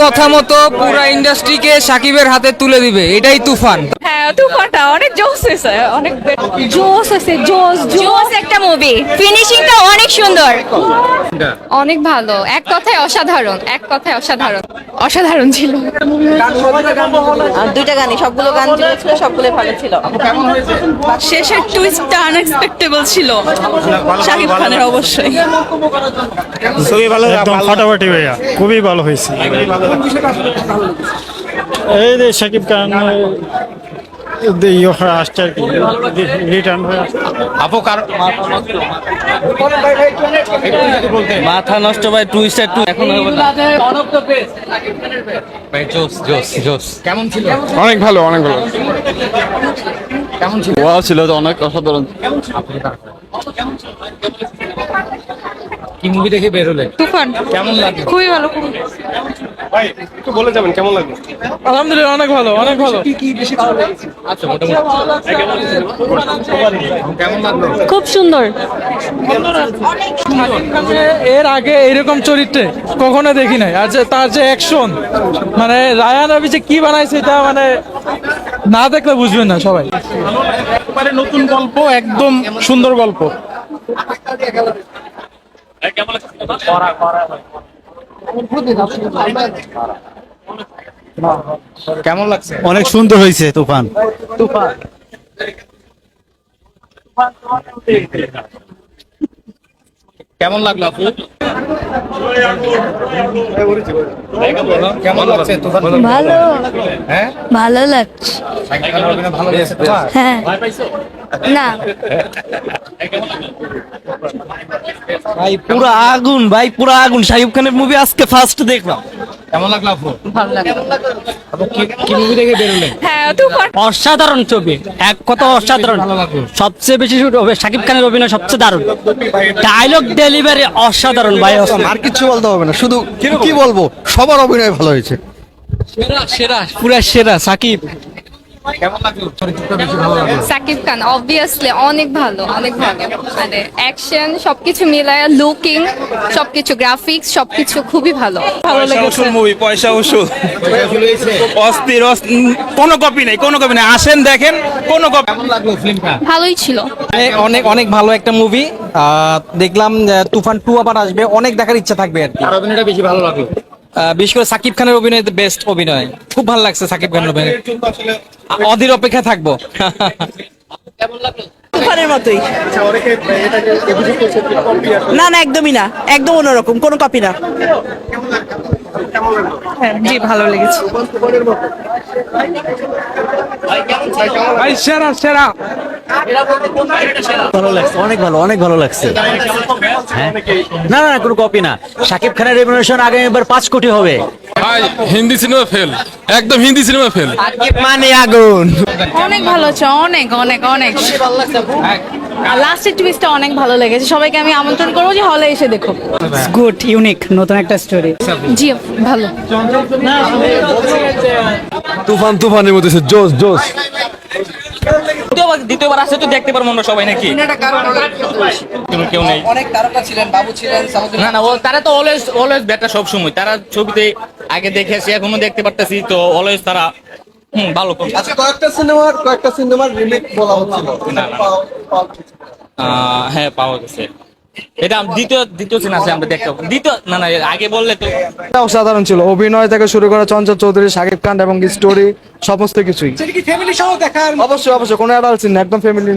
কথা মতো পুরো ইন্ডাস্ট্রিকে সাকিবের হাতে তুলে দিবে, এটাই তুফান। হ্যাঁ তুফানটা অনেক জোস হয়েছে, অনেক জোস হয়েছে, জোস জোস একটা মুভি, ফিনিশিংটা অনেক সুন্দর, অনেক ভালো, এক কথায় অসাধারণ, এক কথায় অসাধারণ, অসাধারণ ছিল। দুইটা গানই, সবগুলো গান যেগুলো ছিল সবগুলো ভালো ছিল। শেষের টুইস্টটা আনএক্সপেক্টেবল ছিল শাকিব খানের, অবশ্যই খুবই ভালো, একদম ফাটাফাটি ভাইয়া, খুবই ভালো হয়েছে। এই যে শাকিব খান আসছে আর কি, রিটার্ন হয়ে আসছে। মাথা নষ্ট ভাই, টুইস্টার টু এখন ভাই জোস জোস জোস। কেমন ছিল? অনেক ভালো, অনেক ভালো। কেমন ছিল? ওয়াও ছিল তো, অনেক অসাধারণ। কি মুভি দেখে বের হলে? তুফান কেমন লাগে? খুবই ভালো। ভাই একটু বলে যাবেন কেমন লাগলো? আলহামদুলিল্লাহ অনেক ভালো, অনেক ভালো। আচ্ছা মোটামুটি কেমন লাগলো? খুব সুন্দর। এর আগে এরকম চরিত্রে কখনো দেখি নাই। আর যে তার যে অ্যাকশন, মানে রায়ান রবি যে কি বানাইছে এটা মানে না দেখলে বুঝবেন না সবাই। একবারে নতুন গল্প, একদম সুন্দর গল্প। কেমন লাগছে? অনেক সুন্দর হয়েছে তুফান। কেমন লাগলো আপু? কেমন লাগছে তুফান? ভালো, হ্যাঁ ভালো লাগছে। ভালো লাগছে তোমার? হ্যাঁ না ভাই পুরো আগুন, ভাই পুরো আগুন। শাকিব খানের মুভি আজকে ফার্স্ট দেখলাম। কেমন লাগলো আপু? ভালো লাগলো। আপু কি মুভি দেখে বের হলেন? হ্যাঁ তুফান অসাধারণ ছবি, এক কথা অসাধারণ। ভালো লাগলো। সবচেয়ে বেশি শাকিব খানের অভিনয় সবচেয়ে দারুণ, ডায়লগ ডেলিভারি অসাধারণ ভাই। আর কিছু বলতে হবে না, শুধু কি বলবো, সবার অভিনয় ভালো হয়েছে। সেরা সেরা পুরা সেরা সাকিব। কেমন লাগলো? চরিত্রটা বেশি ভালো লাগলো? সাকিব খান অবভিয়াসলি অনেক ভালো, অনেক ভালো, মানে অ্যাকশন সবকিছু মিলায়, লুকিং সবকিছু, গ্রাফিক্স সবকিছু খুবই ভালো, ভালো লেগেছে। মুভি পয়সা ওষুধ, অস্থির কোনো কপি নেই, কোনো কপি নেই। আসেন দেখেন, কোনো কপি। কেমন লাগলো ফিল্মটা? ভালোই ছিল। অনেক অনেক ভালো একটা মুভি দেখলাম। তুফান 2 আবার আসবে, অনেক দেখার ইচ্ছা থাকবে আর কি। আর অভিনয়টা বেশি ভালো লাগলো? বিশেষ করে সাকিব খানের অভিনয় বেস্ট অভিনয়, খুব ভালো লাগছে সাকিব খানের অভিনয়। অধীর অপেক্ষা থাকবো। তুফানের মতোই। না না, একদমই না, একদম অন্যরকম, কোনো কপি না। জি ভালো লেগেছে। ভাই সেরা সেরা। ভালো লাগছে, অনেক ভালো, অনেক ভালো লাগছে। হ্যাঁ? না না না, কোনো কপি না। শাকিব খানের রেমুনারেশন আগামীবার 5 কোটি হবে। ভাই হিন্দি সিনেমা ফেল, একদম হিন্দি সিনেমা ফেল। মানে আগুন। অনেক ভালো হচ্ছে, অনেক অনেক অনেক। লাস্টের টুইস্টটা অনেক ভালো লেগেছে, সবাইকে আমি আমন্ত্রণ করবো যে হলে এসে দেখো। গুড, ইউনিক, নতুন একটা স্টোরি। জি ভালো। তুফান তুফানের মধ্যে জোস জোস। দ্বিতীয়বার আসছে তো দেখতে পারবো আমরা সবাই নাকি? কেউ নেই। অনেক তারকা ছিলেন, বাবু ছিলেন, না না, তারা তো অলওয়েজ অলওয়েজ বেটার সব সময়। তারা ছবিতে আগে দেখে আসি, এখনো দেখতে পারতেছি, তো অলওয়েজ তারা ভালো করে। আচ্ছা, কয়েকটা সিনেমার রিমেক বলা হচ্ছিল। হ্যাঁ পাওয়া গেছে। এটা দ্বিতীয় সিন আছে, আমরা দেখতে পাবো। দ্বিতীয় না না, আগে বললে তো। অসাধারণ ছিল, অভিনয় থেকে শুরু করে চঞ্চল চৌধুরী, শাকিব খান এবং স্টোরি সমস্ত কিছুই। অবশ্যই অবশ্যই, কোনো অ্যাডাল্ট সিন না, একদম ফ্যামিলি।